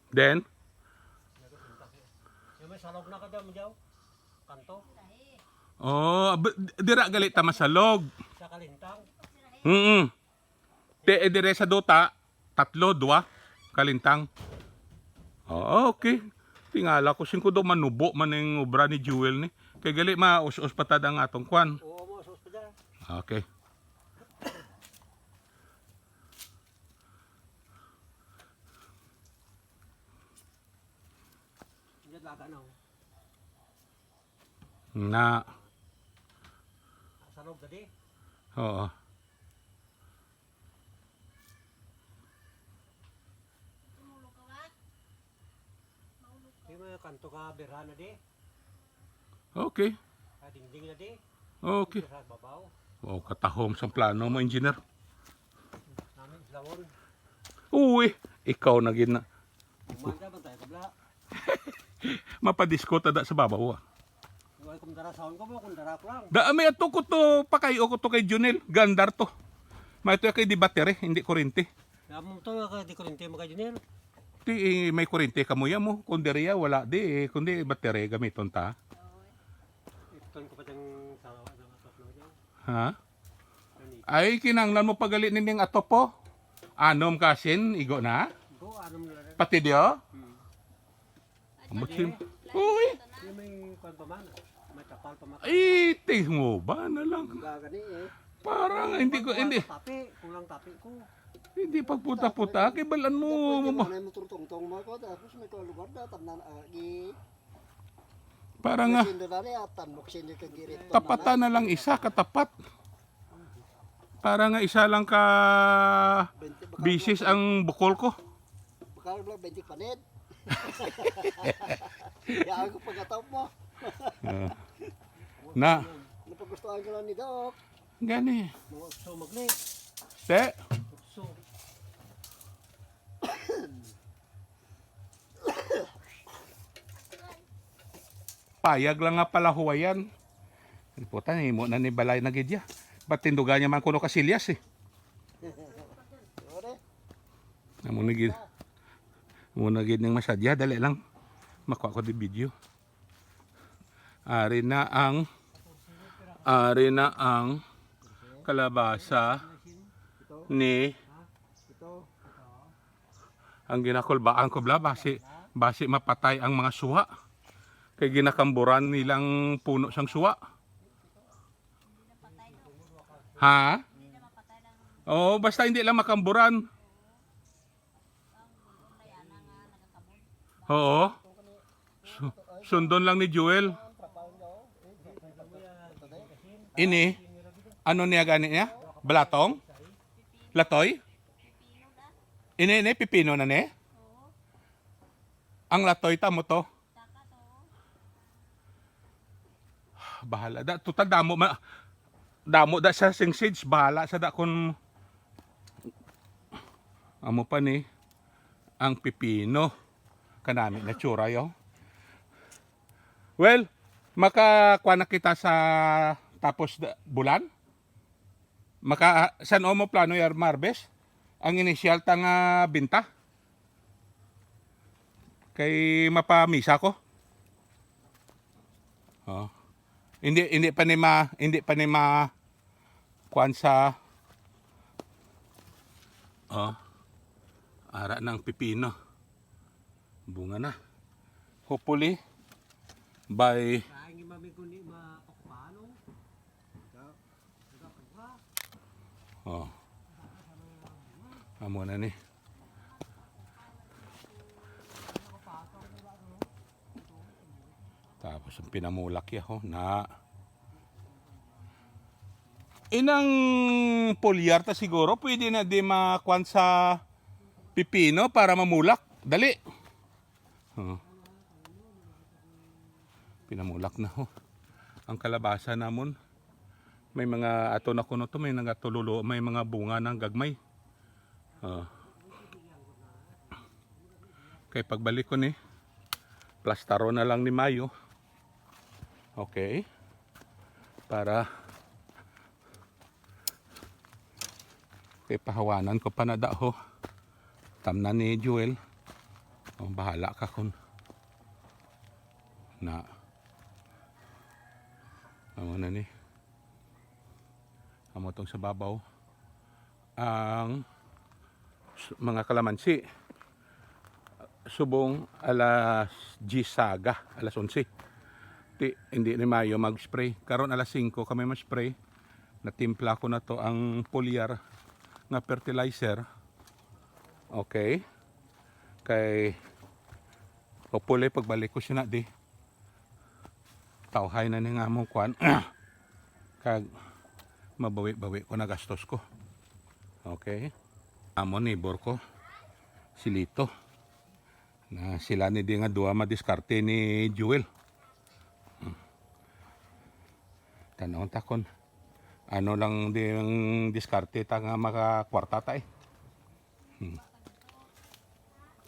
Then, Yung may salog na ka dyan, Diyaw. Kanto. oh, dira galit ta masalog. Sa kalintang. Dire sa dota, tatlo, dua, kalintang. Oh, okay. Tingala ko singko do manubo man ning obra ni Jewel ni. Kay gali maus-us patad ang atong kwan. Oo mo, sus pa dyan. Okay. Diyan laga na. Na, Salog tadi. oo. Yung may kanto ka birha na di. Okay. Dingding na di. Okay. Birha babaw. Oh, katahom sa plano mo, engineer. Namin silawon. Uy, ikaw na gina. Umanda ba tayo kabla? Mapadisko tada sa babaw. Iway kung dara sahon ko mo, kung dara ko lang. Da may ato ko to pakayo ko to kay Junel, gandar to. May to kay di battery, hindi kuryente. Namang to, di ko rin tayo magkajunil. Ti may kuryente kamuya mo, kunderiya wala di kundi battery gamiton ta. Ipton ko pa dyan sa atop na dyan. Ha? Ay kinanglan mo pagali ning ato po. Anom kasin igo na. Go, anong nila. Pati dio. Mutim. Uy, Yung may kwan pa man. May kapal pa man. ay mo ba na lang. Gagani eh. Parang hindi ko hindi Tapi, kulang tapi ko. hindi pagputa-puta kay balan mo. Manay mo turtong-tong mo ko tapos may lugar na tamnan agi. Parang nga Sindo na ni atan mo sino kang girit. tapatan na lang isa katapat. Para nga isa lang ka bisis ang bukol ko. Bakal lang 20 panit. Ya ako pagkatap mo. Na, Napagustuhan ko lang ni Doc. gani. Mga ukso magli. Te, Ukso. payag lang nga pala huwayan. Puta, himo na ni balay na gidya. Ba't tinduga niya man kuno kasilyas eh. Ore. Amo na gid. Muna gid ning masadya, dali lang. Makuha ko di video. Ari na ang kalabasa ni Ito. ang ginakulbaan ko bla base mapatay ang mga suha. Kay ginakamburan nilang puno sang suha. Ha? Oo, basta hindi lang makamburan. Oo. Sundon lang ni Jewel. Ini, ano niya gani niya? Balatong? Latoy? Ini, pipino na ni? Ang latoy tamo to. Bahala da, total damo da sa singsage, bahala sa da kun amo pa ni ang pipino kanami na tsura yo. Well, makakuha na kita sa tapos bulan. Saan mo plano yar marbes? Ang initial tang binta. Kay mapamisa ko. Oh. Hindi pa ni ma kuan sa ara ng pipino. Bunga na. Hopefully by Kain yung mami ko ni mapakupano. amo na ni. Tapos ang pinamulak yaho na inang polyarta siguro pwede na di makuan sa pipino para mamulak. Dali. Pinamulak na ho. Ang kalabasa namon may mga ato na kuno to may nagatululo may mga bunga ng gagmay. Kay pagbalik ko ni plastaro na lang ni Mayo. Okay. Para kay pahawanan ko pa na daho. Tamnan ni Jewel. Oh, bahala ka kun na amo na ni amo tong sa babaw ang mga kalamansi subong alas 10 saga alas 11 hindi ni Mayo mag-spray karon alas 5 kami mag-spray natimpla ko na to ang foliar nga fertilizer okay kay hopefully pagbalik ko siya na di tawhay na ni nga mong kwan kag mabawi-bawi ko na gastos ko okay amo neighbor ko si Lito na sila ni di nga duwa madiskarte ni Jewel tanong takon ano lang di ang diskarte ta nga makakwarta ta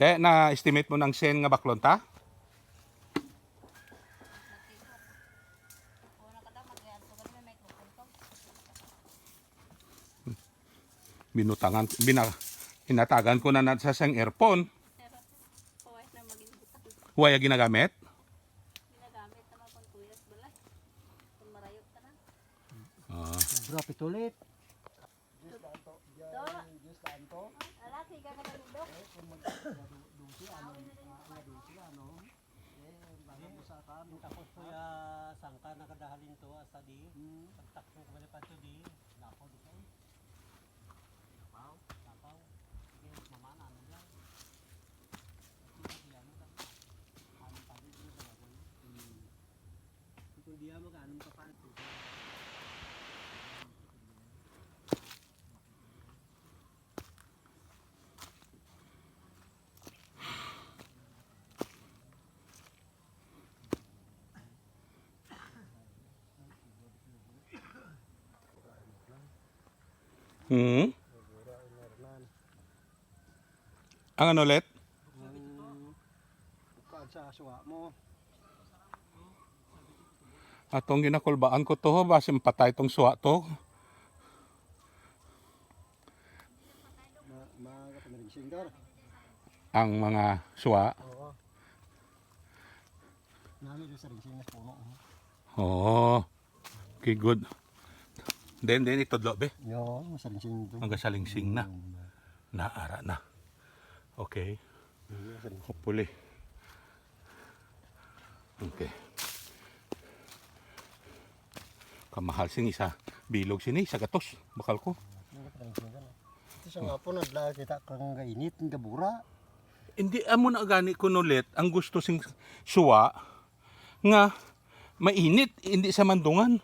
te na estimate mo ng sen nga baklon ta binutangan inatagan ko na sa sang earphone huwag ginagamit Grabe tulit. Tapos po ya sangka nakadahalin to asa di pagtakbo ko pa to di lapaw di kay lapaw sige mamana ano lang ano pa di sa baboy kung dia mag-anom pa pa Ang ano ulit? Bukaan sa suwa mo. Atong ginakulbaan ko to, base patay tong suwa to. Kapamiringsing ka. Ang mga suwa. Oo. Nami doon sa ringsing na puno. Oo. Okay, good. Then itodlo be. Yo, sa ringsing doon. Hanggang sa lingsing na. Naara na. Okay. Hopefully. Okay. Kamahal sing isa. Bilog sini sa gatos. Bakal ko. Ito sa nga po nadla kita kang gainit ng gabura. Hindi amo na gani ko nulit ang gusto sing suwa nga mainit hindi sa mandungan.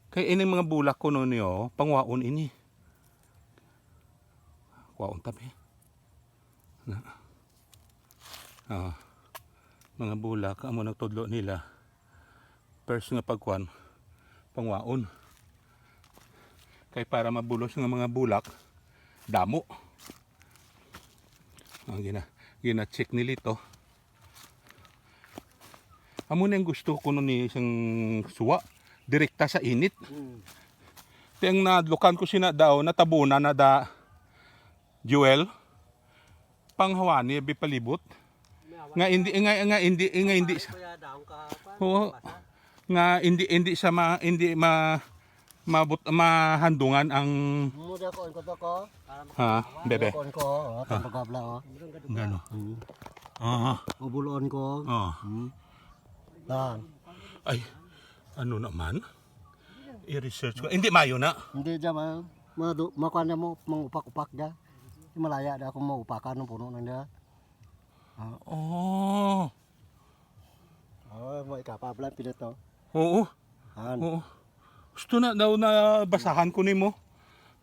Kay ini mga bulak ko no niyo pangwaon ini. Kwaon tabi. Na. Mga bulak amo nagtudlo nila. First nga pagkuan pangwaon. Kay para mabulos nga mga bulak damo. Ang gina-check ni Lito. Amo na yung gusto ko nun ni isang suwa. Direkta sa init. Tiyang nadlukan ko sina daw, natabuna na da Jewel. Panghawani, bipalibot. Nga hindi kuya daon ka pa Oo. Nga hindi sa mahandungan ang Muda ko to ko. bebe. Ko ko, pagabla oh. Gano. Ubuloon ko. Lan. Ay, ano naman? I-research ko. Hindi mayo na. Hindi dyan makuha na mo, mangupak-upak dyan. Malaya na akong maupakan ng puno na dyan. Oh. May kapablan pinito. Oo. Oo. Gusto na daw na basahan ko nimo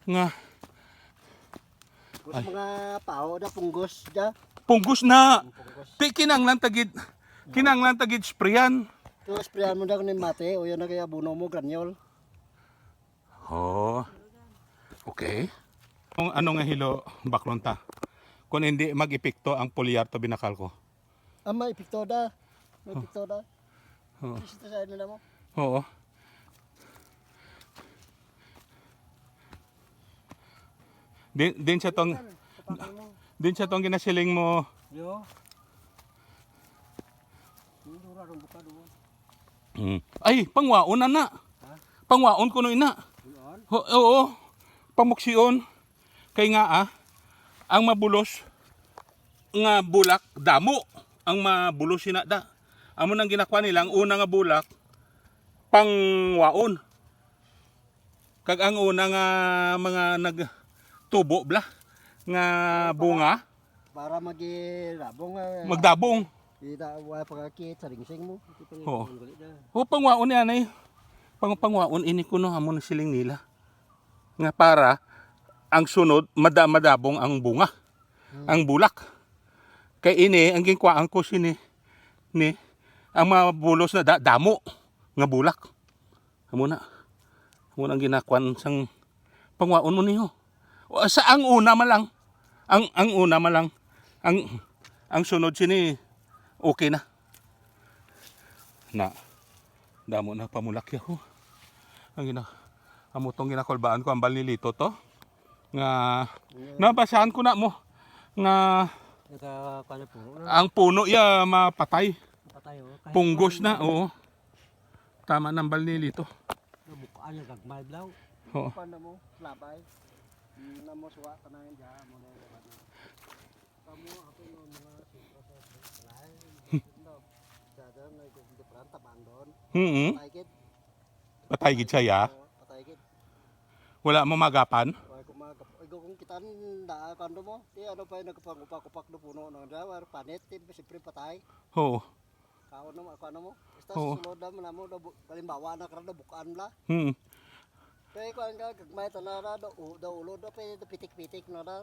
nga Gusto mga pao na punggos dyan. punggos na. Punggos. Ti kinanglan tagid sprayan. Ito, sprayan mo na ni mate o yan na kaya buno mo, granule. Oh. Okay. Kung ano nga hilo baklon ta. Kung hindi mag-epekto ang polyarto binakal ko. May piktoda. May piktoda. Oo. Isito sa ano na mo. Oo. Din sa tong Tapakan mo. din sa tong ginasiling mo yo Dura ron buka doon. Ay, pangwaon na. Ha? Pangwaon ko no ina. Doon. Oo, pamuksiyon. Kay nga ang mabulos nga bulak damo ang mabulos sinada. Amo nang ginakuha nila ang una nga bulak pangwaon. Kag ang una nga mga nagtubo bla nga bunga Para magirabong. magdabong. Ida wa pagakit sa ringsing mo. Oo. O pangwaon yan ay. Pangwaon ini kuno amo na siling nila. Nga para ang sunod madabong ang bunga. Ang bulak. Kay ini ang ginkwaan ko sini ni ang mabulos na damo nga bulak. Amo na. Amo nang ginakuan sang pangwaon mo niyo. O, sa ang una malang ang una malang ang sunod sini okay na. Na damo na pamulak yaw. Ang amo tong ginakulbaan ko ang balnilito to. Nga nabasahan ko na mo nga Nagkakala po. ang puno ya mapatay. Patay oh. Punggos na, oo. Tama ng balnilito. Bukaan yung gagmay blaw. Oo. Paano mo? Labay. Hindi na mo suwa ka na yun dyan. Mo na yun. Kamu ako yung mga proses balay. Dada na yung different tabang doon. Patay kit. Patay gid siya ya. Patay kit. Wala mo magapan. Kung kita na kando mo, di ano pa yung nagkapangupak-upak na puno ng dawar, panit, siyempre patay. Oo. Kaon mo, ako ano mo. Basta Oo. susunod na mo, kalimbawa na karang bukaan la. Kaya kung ang gagmay tanara, daw ulo, daw pitik-pitik na na.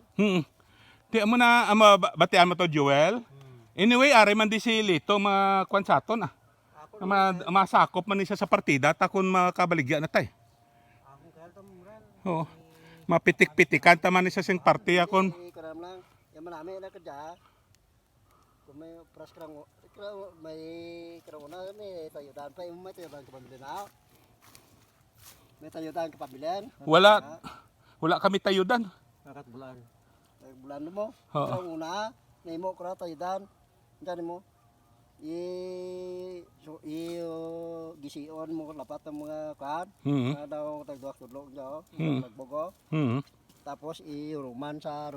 Di mo na batian mo to Joel. Anyway, ari man di si Lito makwansaton Ako masakop man ni siya sa partida takon makabaligya na tay. Akong kaya tamuran. Oo. Mapitik-pitikan taman ni siya sing party akon. Karam lang, yung marami na kadya. Kung may pras krang, may krang na, may tayudan pa, may tayudan kapabilin na. May tayudan kapabilin. Wala kami tayudan. Kakat bulan. Bulan mo. Oo. Krang una, may mo kra tayudan. Diyan mo. Gision mo lapat ng mga kan. Mga daw tagduak tudlok daw, tagbogo. Tapos iruman sa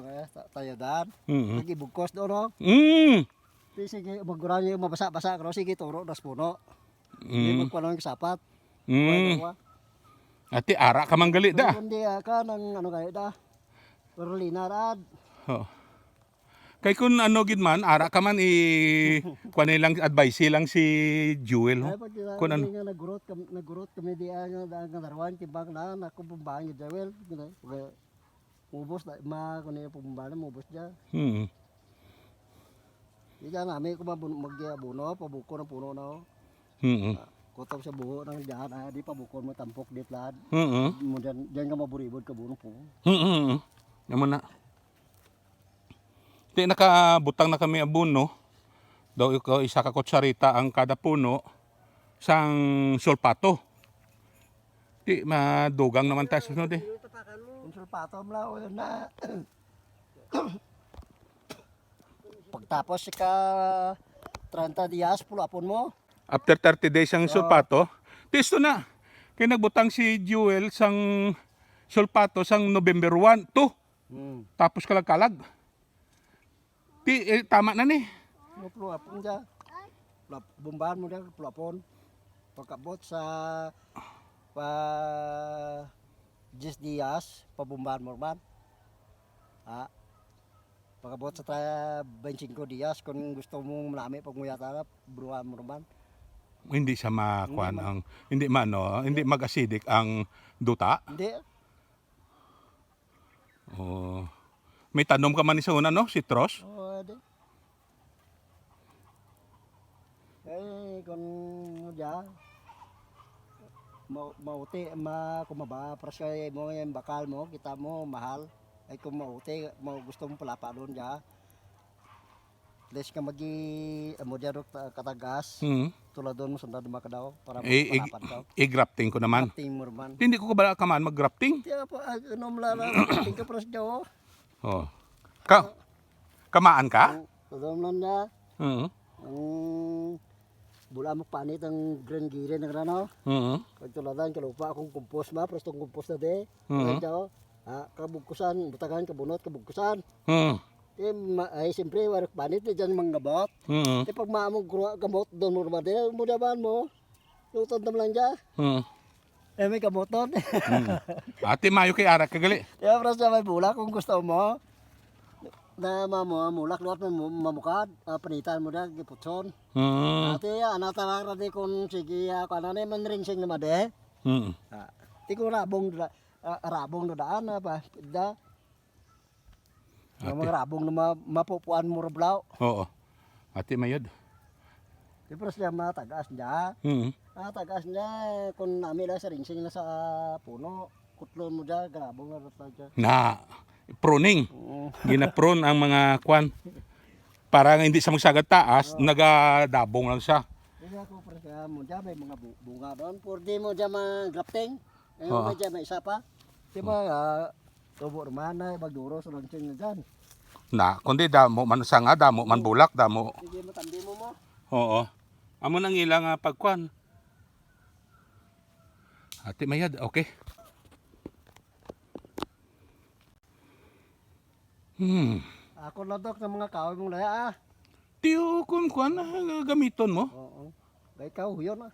tayudan. Lagi bugkos do no. Sige magurang yung mabasa-basa karo sige turo das puno. Hindi magkuano yung sapat. Ati ara ka manggali da. Hindi ka ng ano kayo da. Carolina rad. Oo. Kay kun ano gid man ara ka man kuan lang advice lang si Jewel ho. Kun ano Nagurot kami di nga darwan timbang na ako pumbang ni Jewel. Mubos na kuno yung pumbang mubos dia. Di ka namin ko magbuno pabuko ng puno na. Kutob sa buho ng diyan di pabuko mo tampok dit lad. Mo diyan ka maburibod ka buno po. Naman na. Di nakabutang na kami abono. Daw ikaw isa ka kutsarita ang kada puno sang sulpato. Di madugang naman tayo sunod eh. Yung sulpato mo lang na. Pagtapos ka 30 dias pulapon mo. After 30 days ang sulpato, tisto na. Kaya nagbutang si Jewel sang sulpato sang November 1, 2. Tapos kalag-kalag. Tama na ni. Pulapon dyan. Bumbahan mo dyan, pulapon. Pagkabot sa 10 dias, pabumbahan mo man. Pagkabot sa 25 dias, kung gusto mong malami pag nguyata, buruhan mo naman. Hindi siya makuan ang hindi mag-acidic ang duta. Hindi. Oh. May tanom ka man ni sa una no, citrus. Hindi. Kung dyan, mauti, kumaba, prasya mo yung bakal mo, kita mo, mahal. Ay kung mauti, gusto mo palapa doon dyan. Less ka mo dyan katagas, tulad doon mo sundad mo ka daw, para palapad ka. I-grafting ko naman. Grafting mo naman. Hindi ko kabala ka man mag-grafting. Kaya po, ano mo lang, grafting ka prasya dyan. Oh. Kamaan ka? Tudom lang na. bula mo panit ang green gire ng rano. Pagtuladan kalupa akong compost ma, prestong compost na de. Kaya kabugkusan, butagan kabunot kabugkusan. Ay siyempre warak panit di dyan manggabot. Pag maamong gamot doon mo naman din, mudaban mo. Luton tam lang dyan. May kamoton. Ate mayo kay arak kagali. Kaya pras na may bulak kung gusto mo. Na mulak luat mo mamukad, panitan mo na giputson. Ate anata ra di kun sige kanane man ringsing na made. Ti ko rabong na daan pa. Da. Mga rabong na mapupuan mo rablaw. Oo. Ate mayod. Di pras na matagas niya. Tagas niya kung nami lang sa ringsing na sa puno. Kutlon mo dyan, grabong na rata dyan. Na pruning. Gina-prune ang mga kwan. Para hindi sa magsagad taas, nagadabong lang siya. Kaya ako kaya mo dyan, may mga bunga doon. Pwede mo dyan mga grafting. Ngayon mo dyan, may isa pa. Diba, tubo naman na, magduro sa lansing na dyan. Na, kundi damo man sanga, damo man bulak, damo. Hindi mo tandi mo mo. Oo. Amo nang ilang pagkwan. Ate mayad, okay. Ako na dok ng mga kahoy mong laya Tiyo, kung kwan, gamiton mo. Oo. Kaya ikaw, yun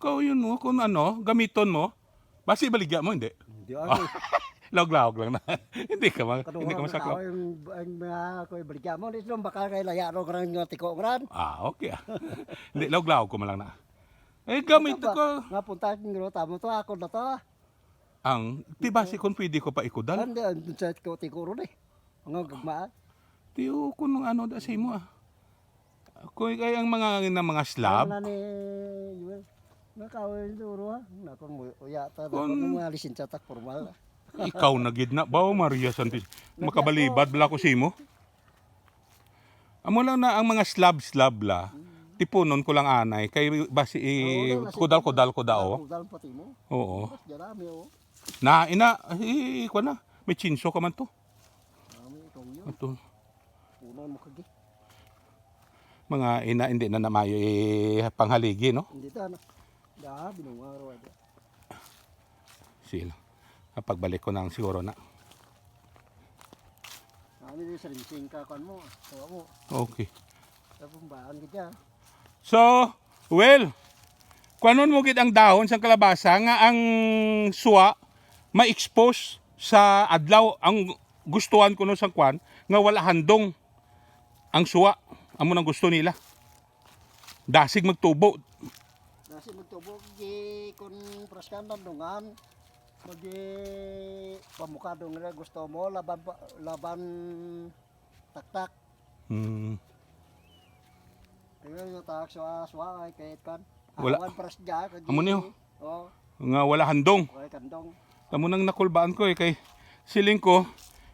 Ikaw yun mo, kung ano, gamiton mo. Basi baligya mo, hindi. Hindi ako. Lawag-lawag lang na. hindi ka Kaduha masaklaw. ang mga kahoy baligya mo. Dito baka kay laya ro karang nga tiko gran. Okay. Hindi, lawag-lawag ko man lang na. Gamit ko. Nga punta ng tamo to, ako na to. Ang, di basi kung pwede ko pa ikudal. Hindi, sa tiko ro Mga gagmaan. Tiyo, kung ano da sa mo Kung kaya ang mga slab. Ano ni nakawin duro ha. Nakong uyata Kung- mga lisensya tak formal. Ikaw na gid na. Bawa Maria Santis. Makabalibad bala ko simo. Amo lang na ang mga slab la. Tipunon ko lang anay. Kay basi kudal ko dao. Kudal pati mo. Oo. Mas jarami o. Na ina ko na. May chinso ka man to. Kami ikaw yun. Ato. Punan mo kagi. Mga ina hindi na namayo panghaligi no. Hindi ta na. Da binungaro ado. Sila. Pagbalik ko nang siguro na. Kami di sering ka kan mo. Tawa mo. Okay. Sa pumbaan kita. So, well, kuanon mo gid ang dahon sa kalabasa nga ang suwa ma-expose sa adlaw. Ang gustuhan ko no sa kwan nga wala handong ang suwa. Amo nang gusto nila. Dasig magtubo. Nasi magtubo gi kun praskan dandungan. Magi pamuka dong nga gusto mo laban taktak. Tingnan yung tak suwa ay kahit kan. Wala. Awan pras dya. Amo niyo? Oo. Nga wala handong. Okay, kandong. Amo nang nakulbaan ko kay siling ko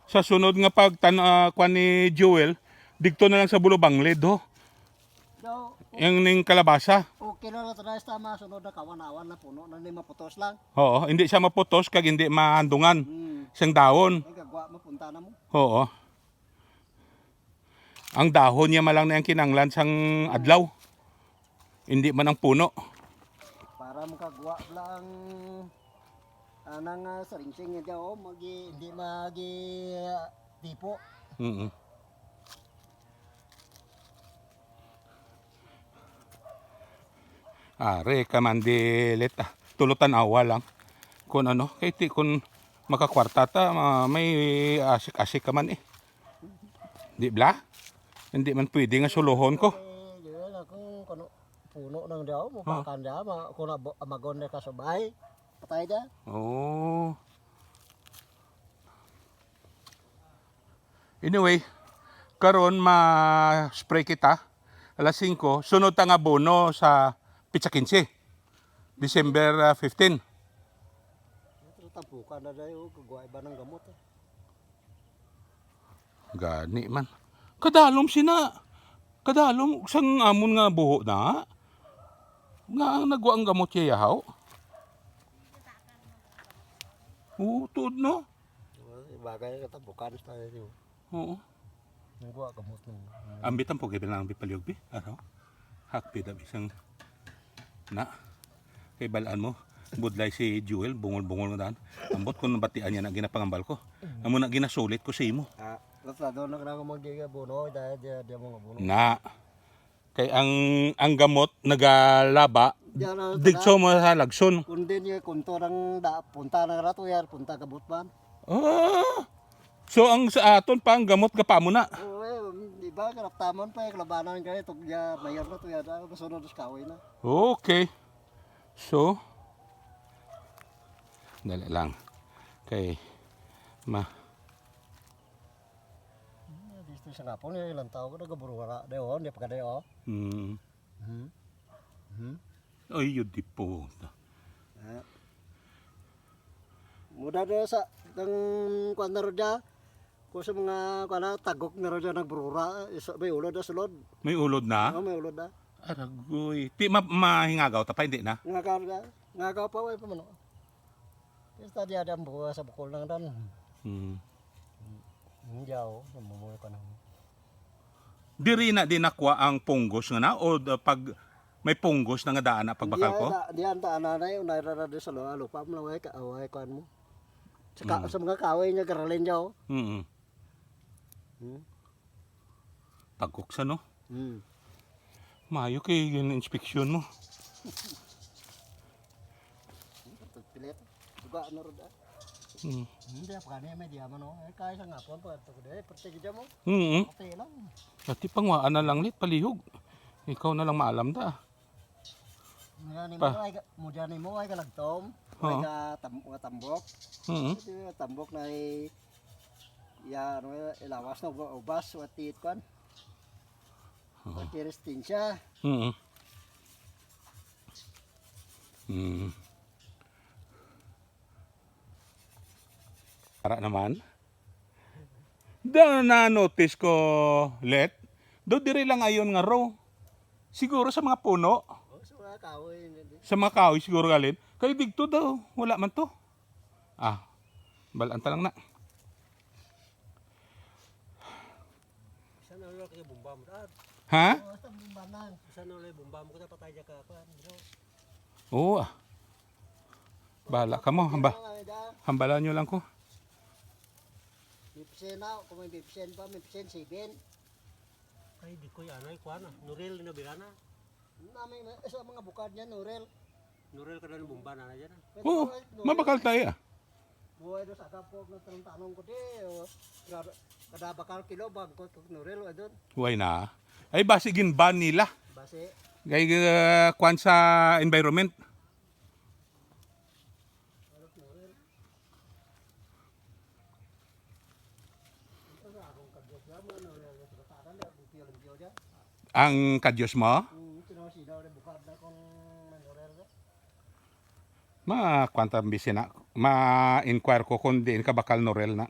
sa sunod nga kwan ni Joel digto na lang sa Bulobangled ho. So, Yung ning kalabasa. okay na tayo tama sunod na kawan-awan na puno na ni maputos lang. Oo, hindi siya maputos kag hindi mahandungan. Siyang dahon. Ay gagwa mapunta na mo. Oo. Ang dahon niya malang na yung kinanglan sang adlaw. Hindi man ang puno. Para makagwa lang anang saringsing niya o hindi magi tipo. Are ka man dilit. Tulutan awa lang. Kung ano, kay ti kung makakwarta ta, may asik-asik ka man eh. Di bla? Hindi man pwede nga suluhon ko. Yun ako kuno puno nang daw mo pakan da kuno amagon na kasabay. Patay da. Oh. Anyway, karon ma-spray kita alas 5, sunod ta nga bono sa Pitsa 15. December 15. Tampukan na dayo kagwa iba ng gamot. Gani man. Kadalom sina. Kadalom sang amon nga buho na. Nga ang nagwa ang gamot siya yahaw. Tuod no. Bagay ka tampukan tayo. Oo. Nagwa gamot mo. Ambit ang pogi bilang ambit paliog bi. Ano? Hakpi da bisang Na. Kay balaan mo. Budlay si Jewel, bungol-bungol nga daan. Ambot ko nabatian niya na ginapangambal ko. Amo na ginasulit ko sa imo. Latrado na ka magdiga buno, dahil di mo nga buno. Na. Kay ang gamot nagalaba, digso mo sa lagson. Kundi niya kunto ng punta ng rato yan, punta ka butman. Ah. So ang sa aton pa ang gamot ka pa mo na. Oo, di ba, karaptaman pa, klabanan kayo, tugya, mayor na to yan, masunod sa kawin na. Okay. So dali lang. Kay Dito sa kapon, ilang tao ko nagaburo wala. Deo, hindi pa ka deo. Ay, yun di po. Muda na sa kuan na rodya. Kung sa mga kuan tagok na rodya nagburura, may ulod na sulod. May ulod na? May ulod na. Aragoy. Di mahingagaw ta pa, hindi na? Nga ka pa way pa man. Basta di ada buwa sa bukol lang dan. Hindi ako, namumuhay pa naman. Diri na din nakuha ang punggos nga na o pag may punggos na nga daan na pagbakal ko? Di anta ananay, unay ra sa lupa mo laway ka away kuan mo. Sa mga kaway niya karalin niya oh. Tagkok sa no? Mayo kay yun inspeksyon mo. Pilit. Duga na ro da. Hindi pa kanay may diaman oh. Kaya sa ngapon pa to de, perti mo. Okay lang. Dati pangwaan na lang lit palihog. Ikaw na lang maalam da. Mudyan mo ay kalagtom, ay tambok. Tambok na ya ilawas na ubas watit kan. Kiristin siya. Para naman. Na notice ko let. Do diri lang ayon nga raw. Siguro sa mga puno. Sa mga kahoy. Sa mga kahoy siguro galin. Kay digto daw, wala man to. Balanta lang na. Sana ulo kay bomba mo dad. Ha? Sa bumbanan. Sana ulo bomba mo kita patay ka pa. Oo. Bala ka mo, hambalan nyo lang ko. Pipsen na, kung may pipsen pa, may pipsen 7. Ay di ko yan ay kuan Nurel na birana. Namin sa mga bukad niya, Nurel. Nurel ka na ng bomba na diyan. Oo, mabakal tayo. Buhay doon sa kapog na tanong ko di. Kada bakal kilo, bangkot kong Nurel, doon. Huwag na. Ay basigin ban nila. Base. Kay kwan sa environment. Ang kadyos mo? Kwanta bisi na. Ma-inquire ko kung diin ka bakal Norel na.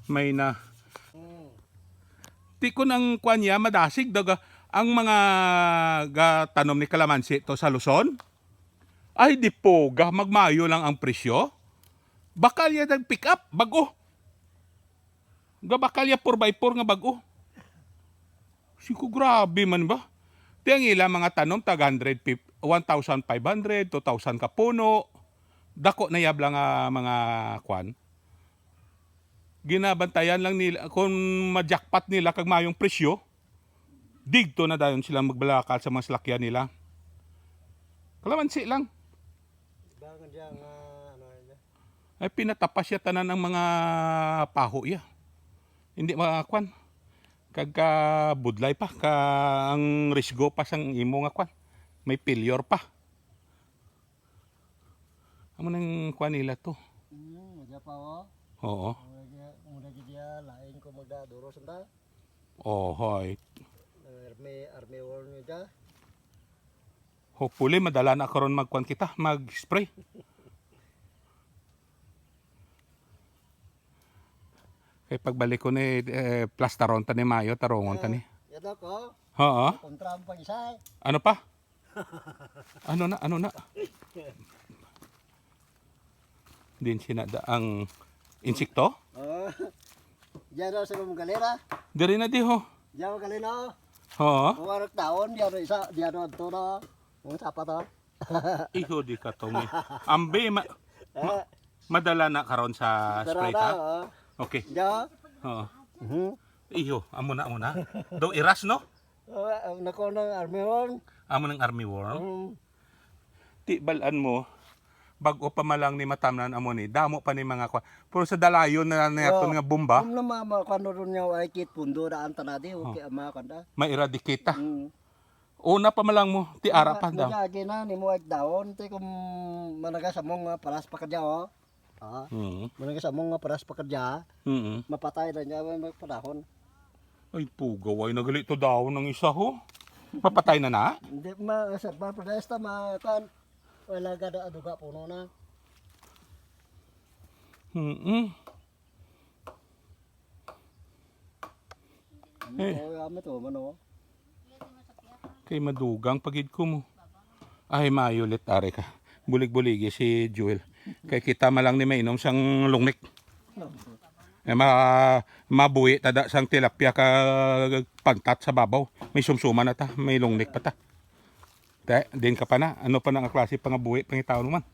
May na tikon ang kwanya madasig daga ang mga tanom ni kalamansi to sa Luzon ay di po magmayo lang ang presyo bakal ya dag pick up bago bakal ya 4x4 nga bago siku grabe man ba ti ang ila mga tanom tag 1,500 2,000 ka puno dako na yabla nga mga kwan ginabantayan lang nila kung ma-jackpot nila kag mayong presyo digto na dayon sila magbalakal sa mga salakyan nila kalamansi lang Bangan diya nga Ay pinatapas siya tanan ng mga paho ya. Hindi makakwan. Kagka budlay pa ka ang risgo pa sang imo nga kwan. May failure pa. Amo nang kwan nila to. Madya pa o. Oo. Muna dia lain ko magdaduro sanda. Oh, hoy. Army war niya dya. Hopefully madala na karon magkwan kita, mag-spray. Kay pagbalik ko ni plastaron ta ni Mayo, tarongon ta ni. Yan ako. Oo. Kontra ang pag-isay. Ano pa? Ano na? Din sinada ang insekto? Oh. Diyan na sa mga galera. Diri na di ho. Diyan mga galera. Oo. Umarok taon, diyan na isa, diyan na ito na. Ang sapa to. Iho di ka to mi. Ambe madala na karon sa spray ta. Okay. Diyan. Oo. Mhm. Iho, amo na. Do iras no? Nako ng army war. Amo ng army worm. Mhm. Ti balan mo bago pa malang ni matamnan amo ni damo pa ni mga kwa. Pero sa dalayon na nato nga bomba, Kung naman kano ron niya ay kit pundo daan tanadi okay ama kanda. ma-eradicate ta. Mhm. Una pa malang mo ti ara pa daw. Nagagi na ni mo ay daon ti kung managa sa mong paras pa kadya o. Managa sa mong paras pa kadya, mapatay na niya may padahon. Ay pugaw ay nagali to daw ng isa ho. Papatay na na? Hindi sa protesta kan wala gada aduga puno na. Ame to mano. Kay madugang pagid ko mo. Ay mayulit are ka. Bulig-buligi si Joel. Kay kita malang ni mainom sang lungnik. Mabuhi tada sang tilapia ka pantat sa babaw. May sumsuma na ta, may lungnik pa ta. Din ka pa na, ano pa na ang klase pangabuhi pangitaw naman.